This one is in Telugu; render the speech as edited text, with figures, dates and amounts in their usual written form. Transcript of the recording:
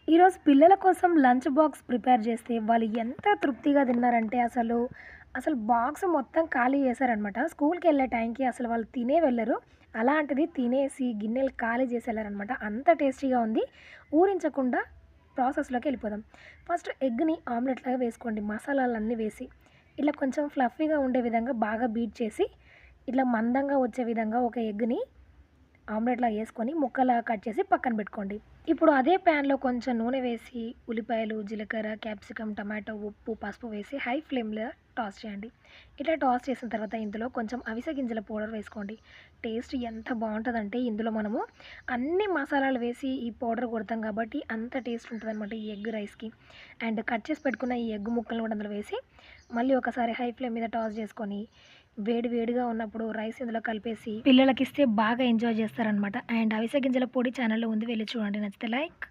ఈరోజు పిల్లల కోసం లంచ్ బాక్స్ ప్రిపేర్ చేస్తే వాళ్ళు ఎంత తృప్తిగా తిన్నారంటే అసలు బాక్స్ మొత్తం ఖాళీ చేశారనమాట. స్కూల్‌కెళ్ళే టైంకి అసలు వాళ్ళు తినే వెళ్ళరు. అలాంటిది తినేసి గిన్నెలు ఖాళీ చేసి ఎళ్లారనమాట. అంత టేస్టీగా ఉంది. ఊరించకుండా ప్రాసెస్‌లోకి ఎళ్ళిపోదాం. ఫస్ట్ ఎగ్‌ని ఆమ్లెట్‌లాగా వేసుకోండి. మసాలాలన్నీ వేసి, ఇట్లా కొంచెం ఫ్లఫీగా ఉండే విధంగా బాగా బీట్ చేసి, ఇట్లా మందంగా వచ్చే విధంగా ఒక ఎగ్‌ని ఆమ్లెట్‌లా యేసుకొని ముక్కలా కట్ చేసి పక్కన బెట్టుకోండి. ఇప్పుడు అదే ప్యాన్‌లో కొంచెం నూనె వేసి, ఉల్లిపాయలు, జీలకర్ర, క్యాప్సికమ్, టమాటో, ఉప్పు, పసుపు వేసి హై ఫ్లేమ్‌లో టాస్ చేయండి. ఇట్లా టాస్ చేసిన తర్వాత ఇందులో కొంచెం అవిసె గింజల పౌడర్ వేసుకోండి. టేస్ట్ ఎంత బావుంటదంటే ఇందులో మనము అన్ని మసాలాలు వేసి ఈ పౌడర్ కొడతాం కాబట్టి అంత టేస్ట్ ఉంటదనమాట ఈ ఎగ్ రైస్‌కి. అండ్ కట్ చేసి పెట్టుకున్న ఈ ఎగ్ ముక్కలను కూడా అందులో వేసి మళ్ళీ ఒకసారి హై ఫ్లేమ్ మీద టాస్ చేసుకొని వేడి వేడిగా ఉన్నప్పుడు రైస్ ఇందులో కలిపేసి పిల్లలకిస్తే బాగా ఎంజాయ్ చేస్తారనమాట. అండ్ అవిసె గింజల పొడి ఛానల్‌లో ఉంది. వెళ్లి చూడండి. నచ్చితే లైక్